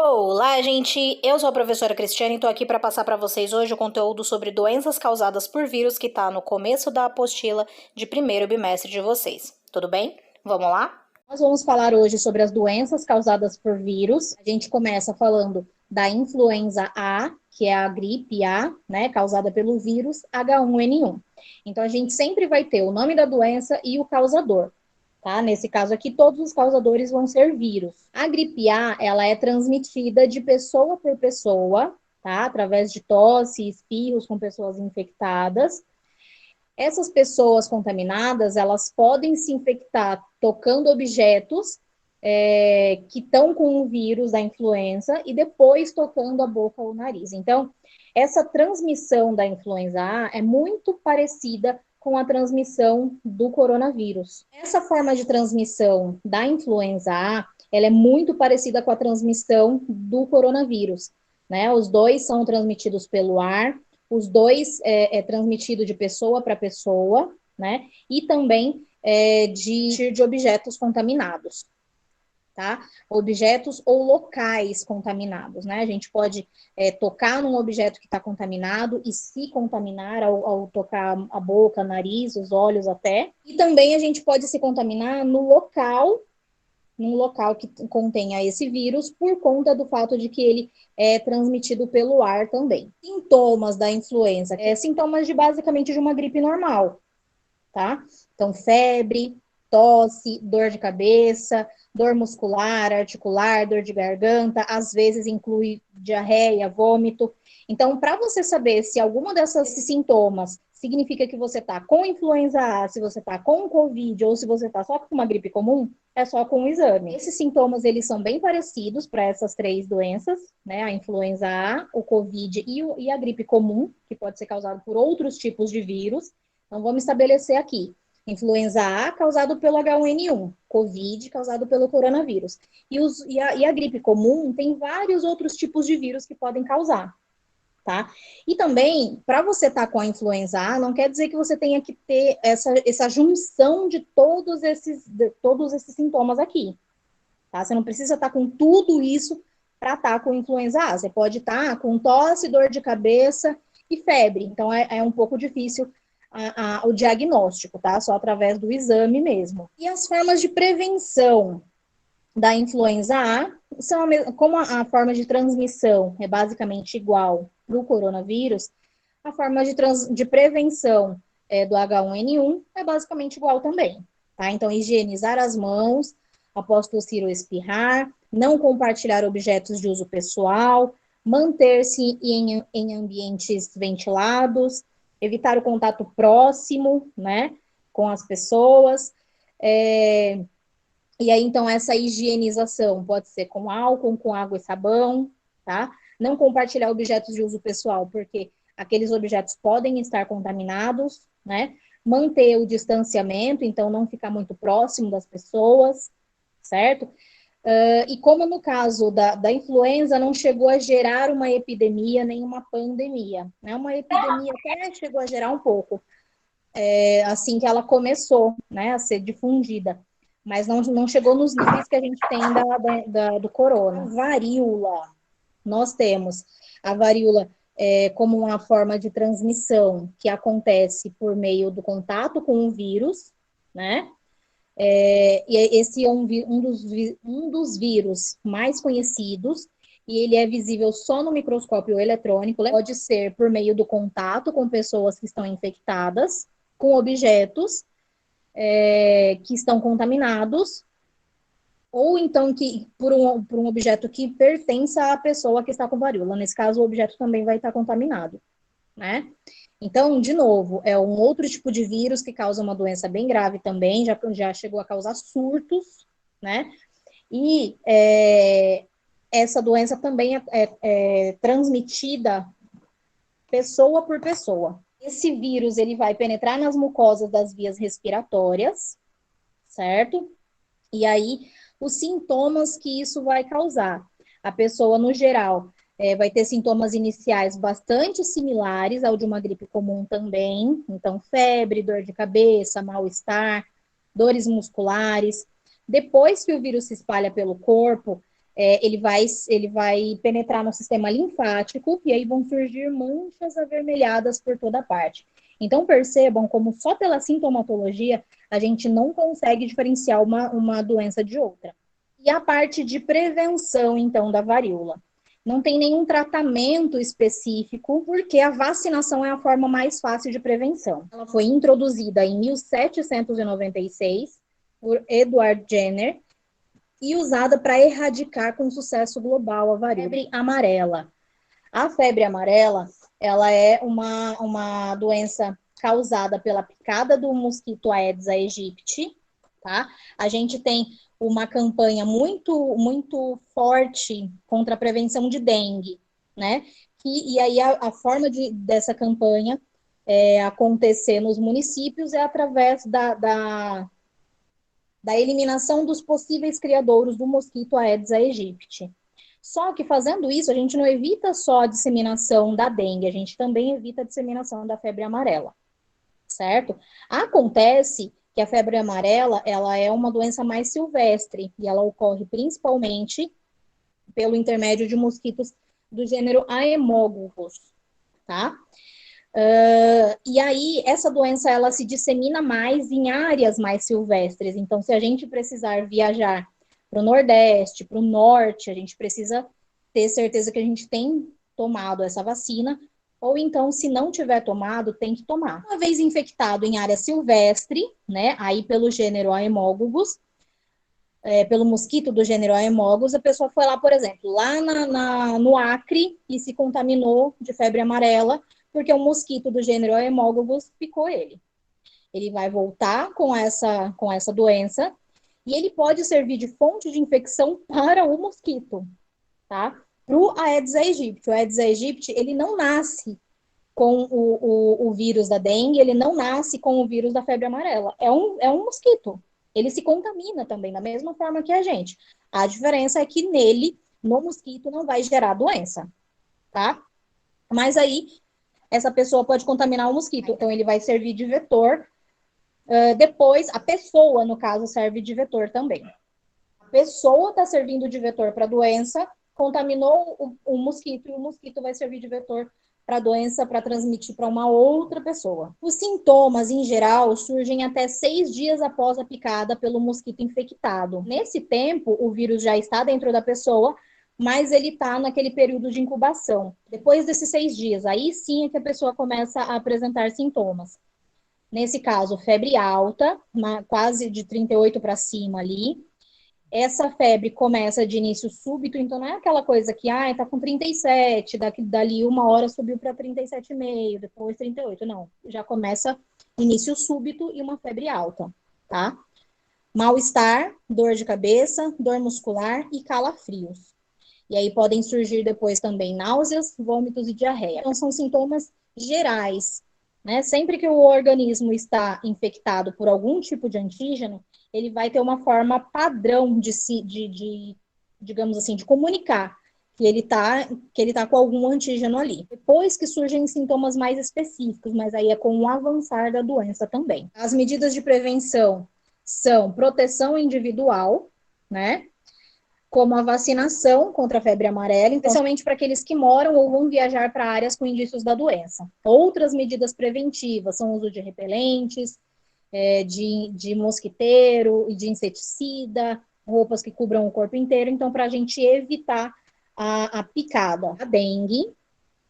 Olá, gente! Eu sou a professora Cristiane e estou aqui para passar para vocês hoje o conteúdo sobre doenças causadas por vírus que está no começo da apostila de primeiro bimestre de vocês. Tudo bem? Vamos lá? Nós vamos falar hoje sobre as doenças causadas por vírus. A gente começa falando da influenza A, que é a gripe A, né, causada pelo vírus H1N1. Então, a gente sempre vai ter o nome da doença e o causador. Tá? Nesse caso aqui, todos os causadores vão ser vírus. A gripe A, ela é transmitida de pessoa por pessoa, tá? Através de tosse e espirros com pessoas infectadas. Essas pessoas contaminadas, elas podem se infectar tocando objetos que estão com o vírus da influenza e depois tocando a boca ou o nariz. Então, essa transmissão da influenza A é muito parecida com a transmissão do coronavírus. Essa forma de transmissão da influenza A, ela é muito parecida com a transmissão do coronavírus, né? Os dois são transmitidos pelo ar, os dois é transmitido de pessoa para pessoa, né? E também de objetos contaminados, tá? Objetos ou locais contaminados, né? A gente pode tocar num objeto que está contaminado e se contaminar ao tocar a boca, nariz, os olhos até. E também a gente pode se contaminar no local, num local que contenha esse vírus, por conta do fato de que ele é transmitido pelo ar também. Sintomas da influenza, sintomas basicamente de uma gripe normal, tá? Então, febre, tosse, dor de cabeça, dor muscular, articular, dor de garganta, às vezes inclui diarreia, vômito. Então, para você saber se alguma desses sintomas significa que você está com influenza A, se você está com Covid ou se você está só com uma gripe comum, é só com o exame. Esses sintomas, eles são bem parecidos para essas três doenças, né? A influenza A, o Covid e a gripe comum, que pode ser causado por outros tipos de vírus. Então, vamos estabelecer aqui. Influenza A causado pelo H1N1, Covid causado pelo coronavírus. E a gripe comum tem vários outros tipos de vírus que podem causar, tá? E também, para você estar com a influenza A, não quer dizer que você tenha que ter essa junção de todos esses sintomas aqui, tá? Você não precisa estar com tudo isso para estar com influenza A. Você pode estar com tosse, dor de cabeça e febre. Então, é um pouco difícil o diagnóstico, tá? Só através do exame mesmo. E as formas de prevenção da influenza A são como a forma de transmissão é basicamente igual para o coronavírus, a forma de prevenção do H1N1 é basicamente igual também, tá? Então, higienizar as mãos após tossir ou espirrar, não compartilhar objetos de uso pessoal, manter-se em ambientes ventilados, evitar o contato próximo, né, com as pessoas. E aí, então, essa higienização pode ser com álcool, com água e sabão, tá? Não compartilhar objetos de uso pessoal, porque aqueles objetos podem estar contaminados, né? Manter o distanciamento, então não ficar muito próximo das pessoas, certo? E como no caso da influenza não chegou a gerar uma epidemia nem uma pandemia, né? Uma epidemia até chegou a gerar um pouco, assim que ela começou, né, a ser difundida, mas não chegou nos níveis que a gente tem do corona. A varíola, nós temos a varíola como uma forma de transmissão que acontece por meio do contato com o vírus, né? E esse é um dos vírus mais conhecidos, e ele é visível só no microscópio eletrônico, pode ser por meio do contato com pessoas que estão infectadas, com objetos que estão contaminados, ou então por um objeto que pertença à pessoa que está com varíola. Nesse caso, o objeto também vai estar contaminado, né? Então, de novo, é um outro tipo de vírus que causa uma doença bem grave também, já chegou a causar surtos, né? E essa doença também é transmitida pessoa por pessoa. Esse vírus, ele vai penetrar nas mucosas das vias respiratórias, certo? E aí, os sintomas que isso vai causar. A pessoa, no geral, vai ter sintomas iniciais bastante similares ao de uma gripe comum também. Então, febre, dor de cabeça, mal-estar, dores musculares. Depois que o vírus se espalha pelo corpo, ele vai penetrar no sistema linfático e aí vão surgir manchas avermelhadas por toda parte. Então, percebam como só pela sintomatologia a gente não consegue diferenciar uma doença de outra. E a parte de prevenção, então, da varíola. Não tem nenhum tratamento específico, porque a vacinação é a forma mais fácil de prevenção. Ela foi introduzida em 1796 por Edward Jenner e usada para erradicar com sucesso global a varíola. Febre amarela. A febre amarela, ela é uma doença causada pela picada do mosquito Aedes aegypti, tá? A gente tem uma campanha muito forte contra a prevenção de dengue, né? E aí a forma dessa campanha acontecer nos municípios é através da eliminação dos possíveis criadouros do mosquito Aedes aegypti. Só que fazendo isso, a gente não evita só a disseminação da dengue, a gente também evita a disseminação da febre amarela, certo? Acontece que a febre amarela, ela é uma doença mais silvestre e ela ocorre principalmente pelo intermédio de mosquitos do gênero Haemoglobus, tá? E aí, essa doença, ela se dissemina mais em áreas mais silvestres. Então, se a gente precisar viajar para o Nordeste, para o Norte, a gente precisa ter certeza que a gente tem tomado essa vacina, ou então, se não tiver tomado, tem que tomar. Uma vez infectado em área silvestre, né, aí pelo gênero Haemoglobus, pelo mosquito do gênero Haemoglobus, a pessoa foi lá, por exemplo, lá no Acre e se contaminou de febre amarela, porque o mosquito do gênero Haemoglobus picou ele. Ele vai voltar com essa doença e ele pode servir de fonte de infecção para o mosquito, tá? Para o Aedes aegypti. O Aedes aegypti, ele não nasce com o vírus da dengue, ele não nasce com o vírus da febre amarela. É um mosquito. Ele se contamina também, da mesma forma que a gente. A diferença é que nele, no mosquito, não vai gerar doença, tá? Mas aí, essa pessoa pode contaminar o mosquito. Então, ele vai servir de vetor. Depois, a pessoa, no caso, serve de vetor também. A pessoa está servindo de vetor para a doença, contaminou o mosquito, e o mosquito vai servir de vetor para a doença para transmitir para uma outra pessoa. Os sintomas, em geral, surgem até 6 dias após a picada pelo mosquito infectado. Nesse tempo, o vírus já está dentro da pessoa, mas ele está naquele período de incubação. Depois desses 6 dias, aí sim é que a pessoa começa a apresentar sintomas. Nesse caso, febre alta, quase de 38 para cima ali. Essa febre começa de início súbito, então não é aquela coisa que, tá com 37, dali uma hora subiu para 37,5, depois 38, não. Já começa início súbito e uma febre alta, tá? Mal-estar, dor de cabeça, dor muscular e calafrios. E aí podem surgir depois também náuseas, vômitos e diarreia. Então são sintomas gerais, né? Sempre que o organismo está infectado por algum tipo de antígeno, ele vai ter uma forma padrão digamos assim, de comunicar que ele tá com algum antígeno ali. Depois que surgem sintomas mais específicos, mas aí é com o avançar da doença também. As medidas de prevenção são proteção individual, né? Como a vacinação contra a febre amarela, especialmente para aqueles que moram ou vão viajar para áreas com indícios da doença. Outras medidas preventivas são o uso de repelentes, de mosquiteiro e de inseticida, roupas que cubram o corpo inteiro, então para a gente evitar a picada. A dengue,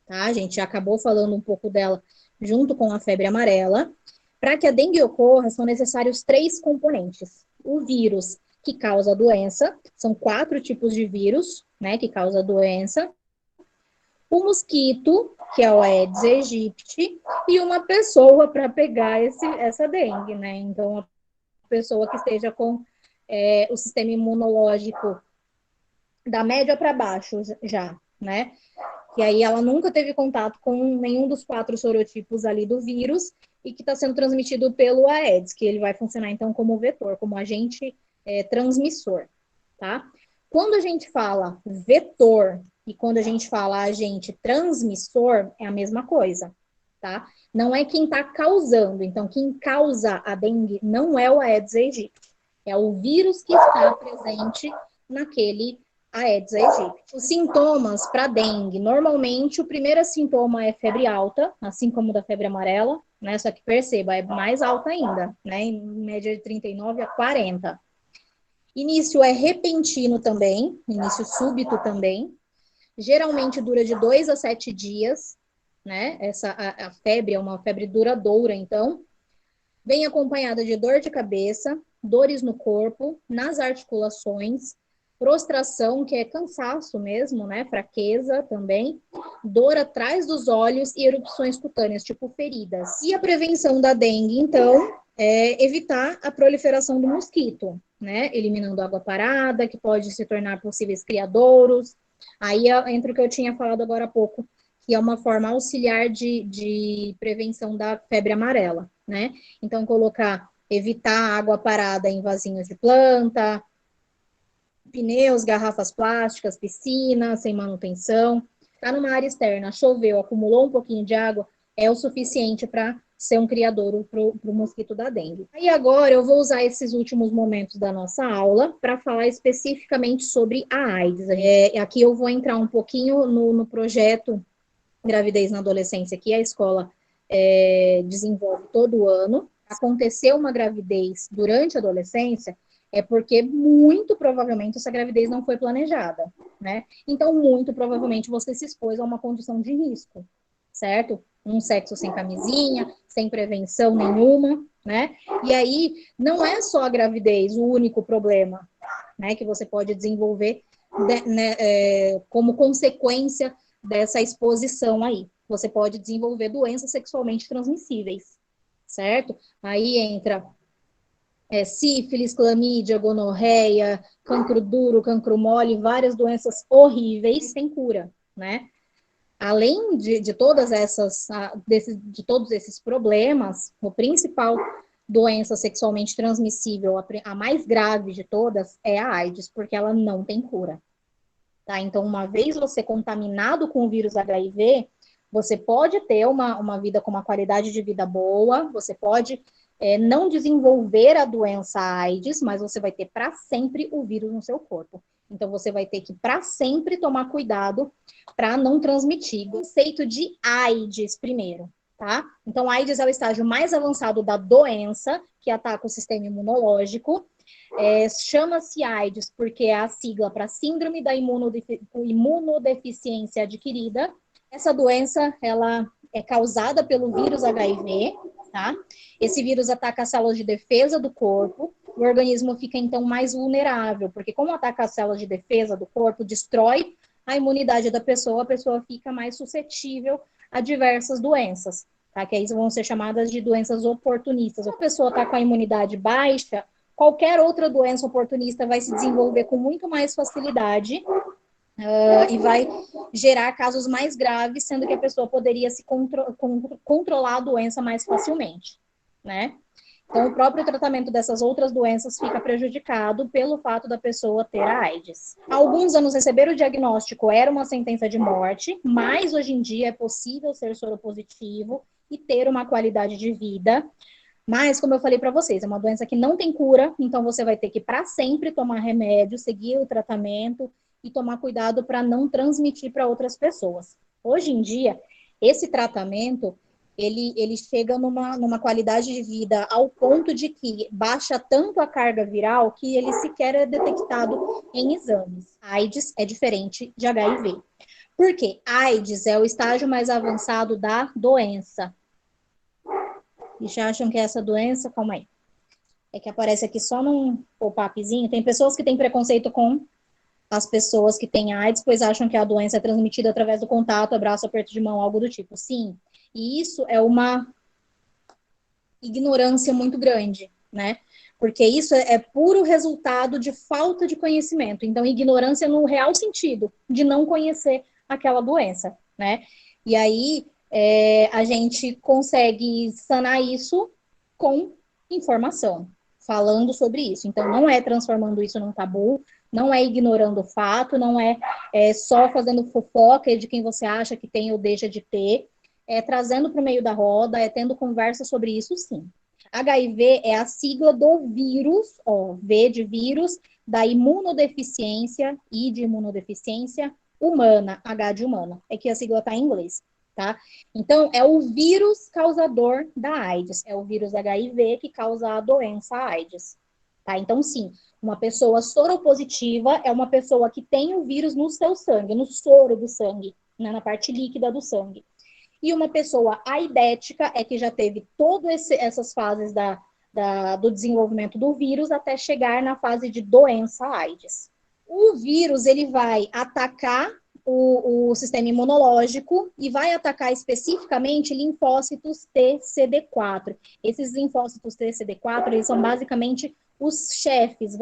tá? A gente acabou falando um pouco dela junto com a febre amarela. Para que a dengue ocorra, são necessários 3 componentes. O vírus que causa a doença, são 4 tipos de vírus, né, que causa a doença. O mosquito, que é o Aedes aegypti, e uma pessoa para pegar essa dengue, né? Então, a pessoa que esteja com o sistema imunológico da média para baixo já, né? Que aí ela nunca teve contato com nenhum dos 4 sorotipos ali do vírus e que está sendo transmitido pelo Aedes, que ele vai funcionar então como vetor, como agente transmissor, tá? Quando a gente fala vetor e quando a gente fala agente transmissor, é a mesma coisa, tá? Não é quem está causando. Então, quem causa a dengue não é o Aedes aegypti, é o vírus que está presente Aedes aegypti. Os sintomas para dengue, normalmente o primeiro sintoma é febre alta, assim como o da febre amarela, né? Só que perceba, é mais alta ainda, né? Em média de 39 a 40. Início é repentino também, início súbito também. Geralmente dura de 2 a 7 dias, né? A febre é uma febre duradoura, então. Vem acompanhada de dor de cabeça, dores no corpo, nas articulações, prostração, que é cansaço mesmo, né? Fraqueza também, dor atrás dos olhos e erupções cutâneas, tipo feridas. E a prevenção da dengue, então, é evitar a proliferação do mosquito, né? Eliminando água parada, que pode se tornar possíveis criadouros. Aí entra o que eu tinha falado agora há pouco, que é uma forma auxiliar de prevenção da febre amarela, né? Então, evitar água parada em vasinhos de planta, pneus, garrafas plásticas, piscina, sem manutenção. Está numa área externa, choveu, acumulou um pouquinho de água, é o suficiente para ser um criadouro para o mosquito da dengue. E agora eu vou usar esses últimos momentos da nossa aula para falar especificamente sobre a AIDS. Aqui eu vou entrar um pouquinho no projeto Gravidez na Adolescência, que a escola desenvolve todo ano. Aconteceu uma gravidez durante a adolescência, é porque muito provavelmente essa gravidez não foi planejada, né? Então, muito provavelmente você se expôs a uma condição de risco, certo? Um sexo sem camisinha, sem prevenção nenhuma, né? E aí, não é só a gravidez o único problema, né, que você pode desenvolver como consequência dessa exposição aí. Você pode desenvolver doenças sexualmente transmissíveis, certo? Aí entra sífilis, clamídia, gonorreia, cancro duro, cancro mole, várias doenças horríveis sem cura, né? Além de todas de todos esses problemas, o principal doença sexualmente transmissível, a mais grave de todas, é a AIDS, porque ela não tem cura. Tá? Então, uma vez você contaminado com o vírus HIV, você pode ter uma vida com uma qualidade de vida boa, você pode não desenvolver a doença AIDS, mas você vai ter para sempre o vírus no seu corpo. Então, você vai ter que, para sempre, tomar cuidado para não transmitir. O conceito de AIDS, primeiro, tá? Então, AIDS é o estágio mais avançado da doença, que ataca o sistema imunológico. Chama-se AIDS porque é a sigla para Síndrome da Imunodeficiência Adquirida. Essa doença, ela é causada pelo vírus HIV, tá? Esse vírus ataca as células de defesa do corpo, o organismo fica, então, mais vulnerável, porque como ataca as células de defesa do corpo, destrói a imunidade da pessoa, a pessoa fica mais suscetível a diversas doenças, tá? Que aí vão ser chamadas de doenças oportunistas. A pessoa está com a imunidade baixa, qualquer outra doença oportunista vai se desenvolver com muito mais facilidade e vai gerar casos mais graves, sendo que a pessoa poderia se controlar a doença mais facilmente, né? Então, o próprio tratamento dessas outras doenças fica prejudicado pelo fato da pessoa ter a AIDS. Há alguns anos, receber o diagnóstico era uma sentença de morte, mas hoje em dia é possível ser soropositivo e ter uma qualidade de vida. Mas, como eu falei para vocês, é uma doença que não tem cura, então você vai ter que, para sempre, tomar remédio, seguir o tratamento e tomar cuidado para não transmitir para outras pessoas. Hoje em dia, esse tratamento, ele chega numa qualidade de vida ao ponto de que baixa tanto a carga viral que ele sequer é detectado em exames. AIDS é diferente de HIV. Por quê? AIDS é o estágio mais avançado da doença. E já acham que é essa doença, calma aí, é que aparece aqui só num pop-upzinho. Tem pessoas que têm preconceito com as pessoas que têm AIDS, pois acham que a doença é transmitida através do contato, abraço, aperto de mão, algo do tipo. Sim, e isso é uma ignorância muito grande, né? Porque isso é puro resultado de falta de conhecimento. Então, ignorância no real sentido, de não conhecer aquela doença, né? E aí, a gente consegue sanar isso com informação, falando sobre isso. Então, não é transformando isso num tabu, não é ignorando o fato, não é só fazendo fofoca de quem você acha que tem ou deixa de ter, trazendo para o meio da roda, tendo conversa sobre isso, sim. HIV é a sigla do vírus, V de vírus, da imunodeficiência, I de imunodeficiência humana, H de humana. É que a sigla está em inglês, tá? Então, é o vírus causador da AIDS. É o vírus HIV que causa a doença AIDS, tá? Então, sim, uma pessoa soropositiva é uma pessoa que tem o vírus no seu sangue, no soro do sangue, né, na parte líquida do sangue. E uma pessoa aidética é que já teve todas essas fases do desenvolvimento do vírus até chegar na fase de doença AIDS. O vírus, ele vai atacar o sistema imunológico e vai atacar especificamente linfócitos TCD4. Esses linfócitos TCD4, eles são basicamente os chefes,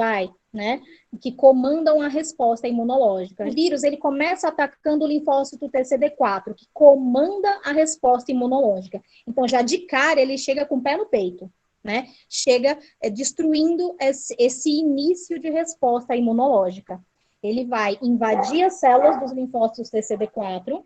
né, que comandam a resposta imunológica. O vírus, ele começa atacando o linfócito TCD4, que comanda a resposta imunológica. Então, já de cara, ele chega com o pé no peito, né? Chega destruindo esse início de resposta imunológica. Ele vai invadir as células dos linfócitos TCD4,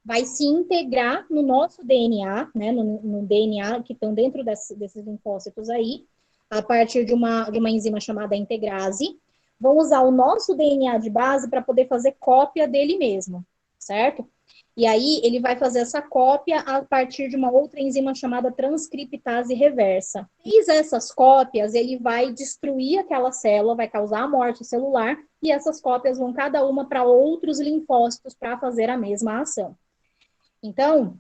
vai se integrar no nosso DNA, né, no DNA que estão dentro desses linfócitos aí, a partir de uma enzima chamada integrase. Vão usar o nosso DNA de base para poder fazer cópia dele mesmo, certo? E aí ele vai fazer essa cópia a partir de uma outra enzima chamada transcriptase reversa. Fiz essas cópias, ele vai destruir aquela célula, vai causar a morte celular, e essas cópias vão cada uma para outros linfócitos para fazer a mesma ação. Então,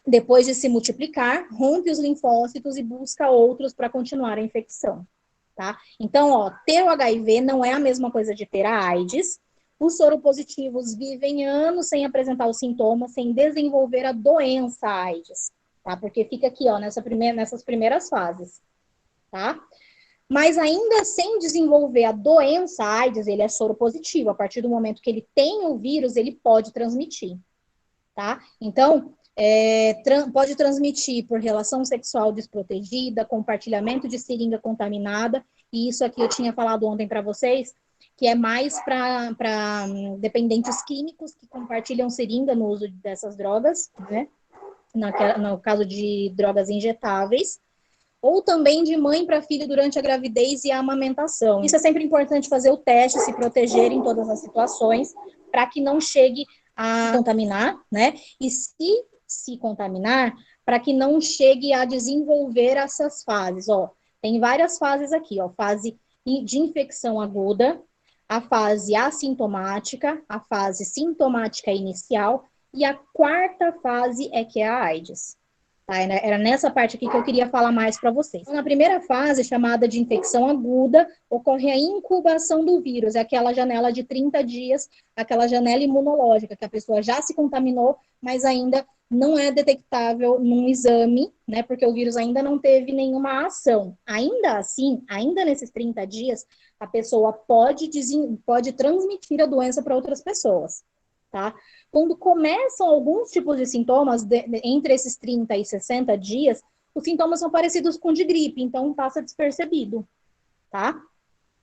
depois de se multiplicar, rompe os linfócitos e busca outros para continuar a infecção, tá? Então, ó, ter o HIV não é a mesma coisa de ter a AIDS. Os soropositivos vivem anos sem apresentar os sintomas, sem desenvolver a doença AIDS, tá? Porque fica aqui, ó, nessas primeiras fases, tá? Mas ainda sem desenvolver a doença AIDS, ele é soropositivo. A partir do momento que ele tem o vírus, ele pode transmitir, tá? Então, pode transmitir por relação sexual desprotegida, compartilhamento de seringa contaminada, e isso aqui eu tinha falado ontem para vocês, que é mais para dependentes químicos que compartilham seringa no uso dessas drogas, né? No caso de drogas injetáveis, ou também de mãe para filho durante a gravidez e a amamentação. Isso é sempre importante fazer o teste, se proteger em todas as situações, para que não chegue a contaminar, né? E se contaminar, para que não chegue a desenvolver essas fases, ó. Tem várias fases aqui, ó. Fase de infecção aguda, a fase assintomática, a fase sintomática inicial e a quarta fase é que é a AIDS. Tá? Era nessa parte aqui que eu queria falar mais para vocês. Então, na primeira fase, chamada de infecção aguda, ocorre a incubação do vírus, é aquela janela de 30 dias, aquela janela imunológica, que a pessoa já se contaminou, mas ainda não é detectável num exame, né, porque o vírus ainda não teve nenhuma ação. Ainda assim, ainda nesses 30 dias, a pessoa pode transmitir a doença para outras pessoas, tá? Quando começam alguns tipos de sintomas, entre esses 30 e 60 dias, os sintomas são parecidos com de gripe, então passa despercebido, tá?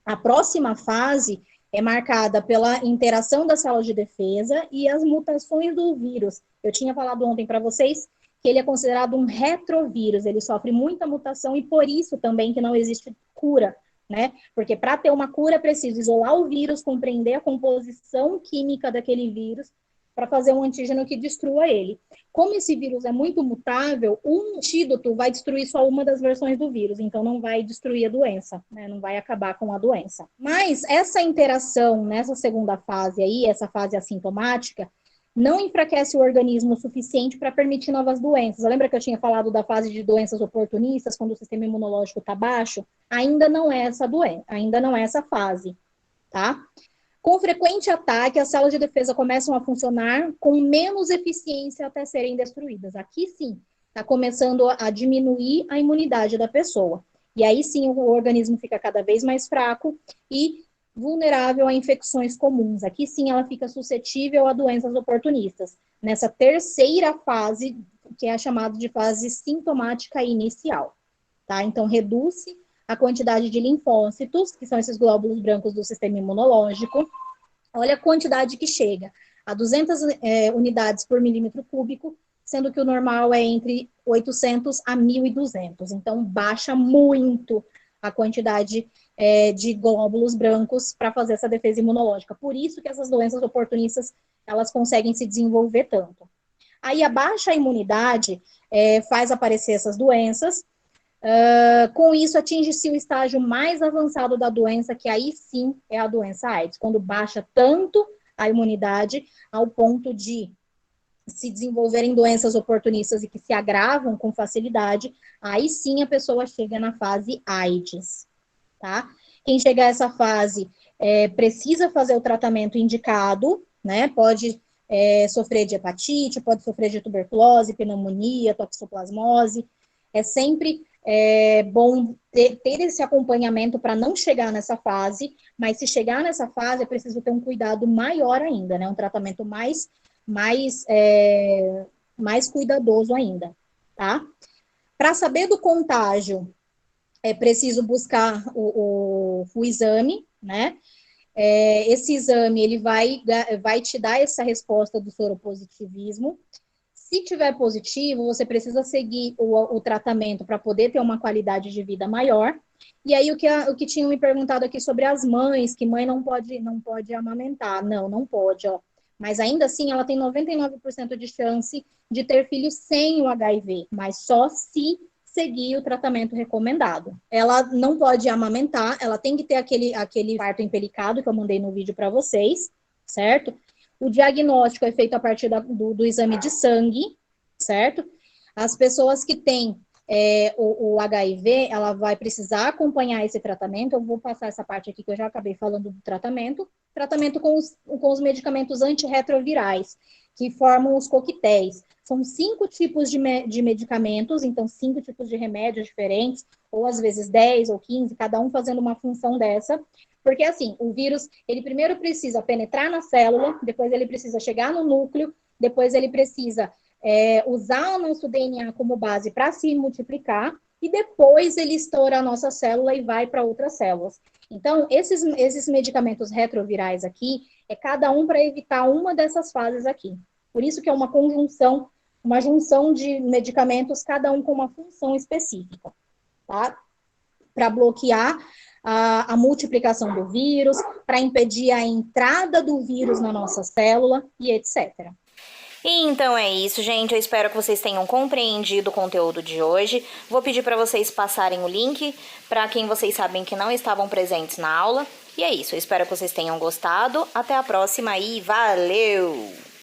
A próxima fase é marcada pela interação das células de defesa e as mutações do vírus. Eu tinha falado ontem para vocês que ele é considerado um retrovírus, ele sofre muita mutação e por isso também que não existe cura, né? Porque para ter uma cura é preciso isolar o vírus, compreender a composição química daquele vírus para fazer um antígeno que destrua ele. Como esse vírus é muito mutável, um antídoto vai destruir só uma das versões do vírus, então não vai destruir a doença, né? Não vai acabar com a doença. Mas essa interação nessa segunda fase aí, essa fase assintomática, não enfraquece o organismo o suficiente para permitir novas doenças. Lembra que eu tinha falado da fase de doenças oportunistas, quando o sistema imunológico está baixo? Ainda não é essa doença, ainda não é essa fase, tá? Com frequente ataque, as células de defesa começam a funcionar com menos eficiência até serem destruídas. Aqui sim, está começando a diminuir a imunidade da pessoa. E aí sim o organismo fica cada vez mais fraco e vulnerável a infecções comuns. Aqui sim ela fica suscetível a doenças oportunistas. Nessa terceira fase, que é a chamada de fase sintomática inicial. Tá? Então, reduz-se a quantidade de linfócitos, que são esses glóbulos brancos do sistema imunológico. Olha a quantidade que chega, a 200 unidades por milímetro cúbico, sendo que o normal é entre 800 a 1.200. Então, baixa muito a quantidade de glóbulos brancos para fazer essa defesa imunológica. Por isso que essas doenças oportunistas, elas conseguem se desenvolver tanto. Aí a baixa imunidade faz aparecer essas doenças. Com isso, atinge-se o estágio mais avançado da doença, que aí sim é a doença AIDS, quando baixa tanto a imunidade ao ponto de se desenvolverem doenças oportunistas e que se agravam com facilidade, aí sim a pessoa chega na fase AIDS, tá? Quem chega a essa fase precisa fazer o tratamento indicado, né? Pode sofrer de hepatite, pode sofrer de tuberculose, pneumonia, toxoplasmose. É sempre bom ter esse acompanhamento para não chegar nessa fase, mas se chegar nessa fase é preciso ter um cuidado maior ainda, né? Um tratamento mais, mais cuidadoso ainda, tá? Para saber do contágio, é preciso buscar o exame, né? Esse exame, ele vai te dar essa resposta do soropositivismo. Se tiver positivo, você precisa seguir o tratamento para poder ter uma qualidade de vida maior. E aí, o que tinham me perguntado aqui sobre as mães, que mãe não pode amamentar. Não pode, ó. Mas ainda assim, ela tem 99% de chance de ter filhos sem o HIV, mas só se seguir o tratamento recomendado. Ela não pode amamentar, ela tem que ter aquele parto empelicado que eu mandei no vídeo para vocês, certo? O diagnóstico é feito a partir do exame de sangue, certo? As pessoas que têm o HIV, ela vai precisar acompanhar esse tratamento. Eu vou passar essa parte aqui que eu já acabei falando do tratamento. Tratamento com os medicamentos antirretrovirais, que formam os coquetéis. São 5 tipos de medicamentos, então 5 tipos de remédios diferentes, ou às vezes 10 ou 15, cada um fazendo uma função dessa. Porque assim, o vírus, ele primeiro precisa penetrar na célula, depois ele precisa chegar no núcleo, depois ele precisa usar o nosso DNA como base para se multiplicar, e depois ele estoura a nossa célula e vai para outras células. Então, esses medicamentos retrovirais aqui, é cada um para evitar uma dessas fases aqui. Por isso que é uma junção de medicamentos, cada um com uma função específica, tá? Para bloquear a multiplicação do vírus, para impedir a entrada do vírus na nossa célula e etc. E então é isso, gente. Eu espero que vocês tenham compreendido o conteúdo de hoje. Vou pedir para vocês passarem o link para quem vocês sabem que não estavam presentes na aula. E é isso. Eu espero que vocês tenham gostado. Até a próxima e valeu!